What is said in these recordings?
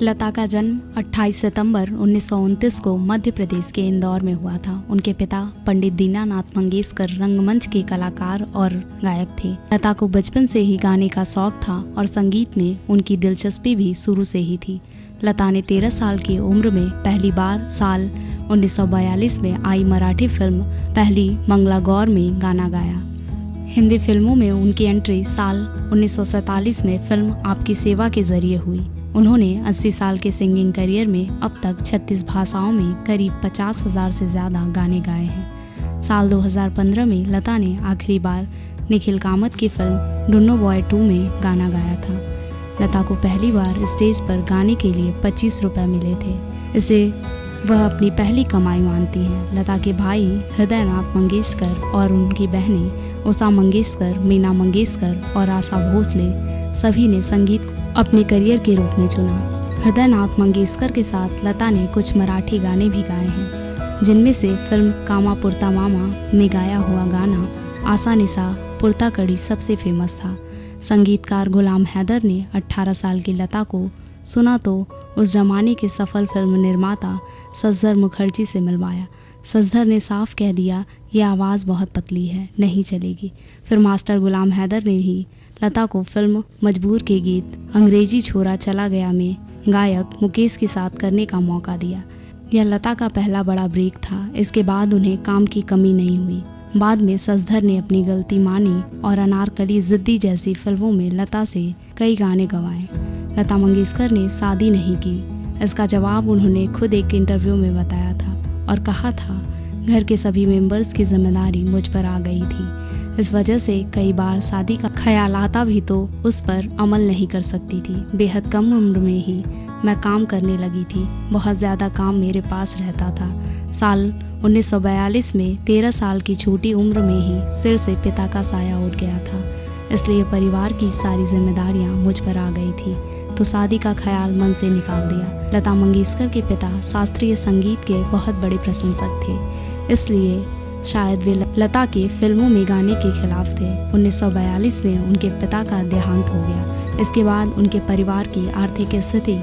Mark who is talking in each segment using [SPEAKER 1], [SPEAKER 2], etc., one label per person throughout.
[SPEAKER 1] लता का जन्म 28 सितंबर 1929 को मध्य प्रदेश के इंदौर में हुआ था। उनके पिता पंडित दीनानाथ मंगेशकर रंगमंच के कलाकार और गायक थे। लता को बचपन से ही गाने का शौक था और संगीत में उनकी दिलचस्पी भी शुरू से ही थी। लता ने 13 साल की उम्र में पहली बार साल 1942 में आई मराठी फिल्म पहली मंगला गौर में गाना गाया। हिंदी फिल्मों में उनकी एंट्री साल 1947 में फिल्म आपकी सेवा के जरिए हुई। उन्होंने 80 साल के सिंगिंग करियर में अब तक 36 भाषाओं में करीब 50,000 से ज़्यादा गाने गाए हैं। साल 2015 में लता ने आखिरी बार निखिल कामत की फिल्म डुन्नो बॉय 2 में गाना गाया था। लता को पहली बार स्टेज पर गाने के लिए 25 रुपये मिले थे। इसे वह अपनी पहली कमाई मानती हैं। लता के भाई हृदयनाथ मंगेशकर और उनकी बहनें उषा मंगेशकर, मीना मंगेशकर और आशा भोसले सभी ने संगीत को अपने करियर के रूप में चुना। हृदयनाथ मंगेशकर के साथ लता ने कुछ मराठी गाने भी गाए हैं, जिनमें से फिल्म कामा पुरता मामा में गाया हुआ गाना आसा निसा पुरता कड़ी सबसे फेमस था। संगीतकार गुलाम हैदर ने 18 साल की लता को सुना तो उस जमाने के सफल फिल्म निर्माता सजधर मुखर्जी से मिलवाया। सजधर ने साफ कह दिया, ये आवाज़ बहुत पतली है, नहीं चलेगी। फिर मास्टर गुलाम हैदर ने भी लता को फिल्म मजबूर के गीत अंग्रेजी छोरा चला गया में गायक मुकेश के साथ करने का मौका दिया। यह लता का पहला बड़ा ब्रेक था। इसके बाद उन्हें काम की कमी नहीं हुई। बाद में सजधर ने अपनी गलती मानी और अनारकली जिद्दी जैसी फिल्मों में लता से कई गाने गवाए। लता मंगेशकर ने शादी नहीं की। इसका जवाब उन्होंने खुद एक इंटरव्यू में बताया था और कहा था, घर के सभी मेंबर्स की जिम्मेदारी मुझ पर आ गई थी। इस वजह से कई बार शादी का ख्याल आता भी तो उस पर अमल नहीं कर सकती थी। बेहद कम उम्र में ही मैं काम करने लगी थी। बहुत ज़्यादा काम मेरे पास रहता था। साल 1942 में 13 साल की छोटी उम्र में ही सिर से पिता का साया उठ गया था, इसलिए परिवार की सारी जिम्मेदारियां मुझ पर आ गई थी, तो शादी का ख्याल मन से निकाल दिया। लता मंगेशकर के पिता शास्त्रीय संगीत के बहुत बड़े प्रशंसक थे, इसलिए शायद वे लता के फिल्मों में गाने के खिलाफ थे। 1942 में उनके पिता का देहांत हो गया। इसके बाद उनके परिवार की आर्थिक स्थिति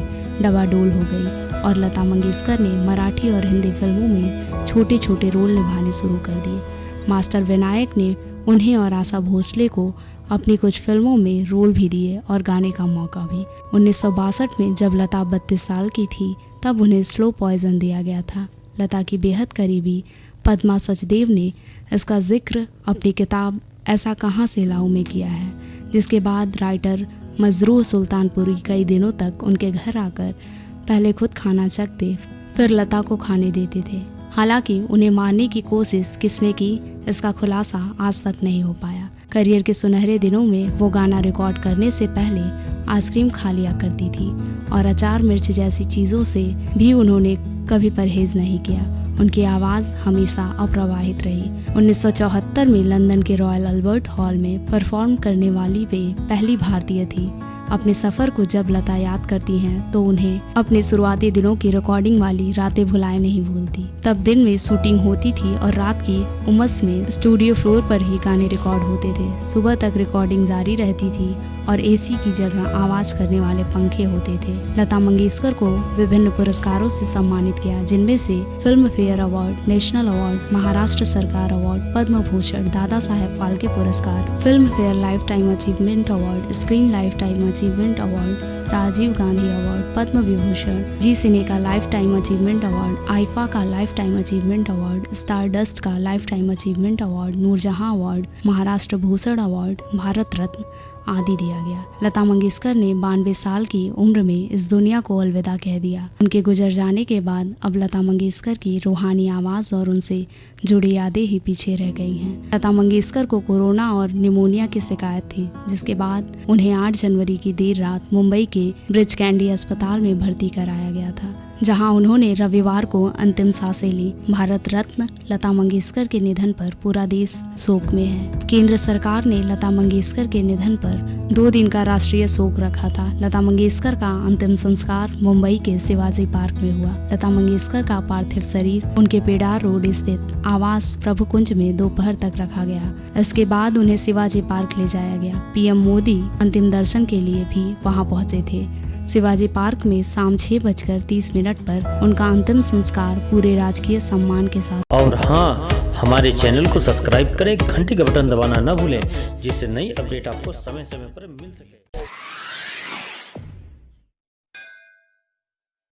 [SPEAKER 1] डबाडोल हो गई और लता मंगेशकर ने मराठी और हिंदी फिल्मों में छोटे छोटे रोल निभाने शुरू कर दिए। मास्टर विनायक ने उन्हें और आशा भोसले को अपनी कुछ फिल्मों में रोल भी दिए और गाने का मौका भी। 1962 में जब लता 32 साल की थी तब उन्हें स्लो पॉइजन दिया गया था। लता की बेहद करीबी पद्मा सचदेव ने इसका जिक्र अपनी किताब ऐसा कहाँ से लाऊं में किया है, जिसके बाद राइटर मजरूह सुल्तानपुरी कई दिनों तक उनके घर आकर पहले खुद खाना चखते फिर लता को खाने देते थे। हालांकि उन्हें मारने की कोशिश किसने की, इसका खुलासा आज तक नहीं हो पाया। करियर के सुनहरे दिनों में वो गाना रिकॉर्ड करने से पहले आइसक्रीम खा लिया करती थी और अचार मिर्च जैसी चीज़ों से भी उन्होंने कभी परहेज नहीं किया। उनकी आवाज़ हमेशा अप्रवाहित रही। 1974 में लंदन के रॉयल अल्बर्ट हॉल में परफॉर्म करने वाली वे पहली भारतीय थी। अपने सफ़र को जब लता याद करती हैं तो उन्हें अपने शुरुआती दिनों की रिकॉर्डिंग वाली रातें भुलाए नहीं भूलती। तब दिन में शूटिंग होती थी और रात की उमस में स्टूडियो फ्लोर पर ही गाने रिकॉर्ड होते थे। सुबह तक रिकॉर्डिंग जारी रहती थी और एसी की जगह आवाज़ करने वाले पंखे होते थे। लता मंगेशकर को विभिन्न पुरस्कारों से सम्मानित किया, जिनमें से Filmfare award, national award, Maharashtra सरकार अवार्ड, पद्म भूषण, दादा साहेब फाल्के पुरस्कार, Filmfare lifetime achievement award, screen lifetime achievement award, Rajiv Gandhi award, Padma Vibhushan, Zee Cine का lifetime achievement award, IIFA का lifetime achievement award, Stardust का lifetime achievement award, Noorjahan award, Maharashtra Bhushan award, Bharat Ratna आदि दिया गया। लता मंगेशकर ने 92 साल की उम्र में इस दुनिया को अलविदा कह दिया। उनके गुजर जाने के बाद अब लता मंगेशकर की रूहानी आवाज़ और उनसे जुड़ी यादें ही पीछे रह गई हैं। लता मंगेशकर को कोरोना और निमोनिया की शिकायत थी, जिसके बाद उन्हें 8 जनवरी की देर रात मुंबई के ब्रिज कैंडी अस्पताल में भर्ती कराया गया था, जहां उन्होंने रविवार को अंतिम सांसें ली। भारत रत्न लता मंगेशकर के निधन पर पूरा देश शोक में है। केंद्र सरकार ने लता मंगेशकर के निधन पर 2 दिन का राष्ट्रीय शोक रखा था। लता मंगेशकर का अंतिम संस्कार मुंबई के शिवाजी पार्क में हुआ। लता मंगेशकर का पार्थिव शरीर उनके पेडार रोड स्थित आवास प्रभु कुंज में दोपहर तक रखा गया। इसके बाद उन्हें शिवाजी पार्क ले जाया गया। पीएम मोदी अंतिम दर्शन के लिए भी वहां पहुंचे थे। शिवाजी पार्क में शाम 6:30 पर उनका अंतिम संस्कार पूरे राजकीय सम्मान के साथ।
[SPEAKER 2] और हाँ, हमारे चैनल को सब्सक्राइब करें, घंटी का बटन दबाना न भूलें, जिससे नई अपडेट आपको समय समय पर मिल सके।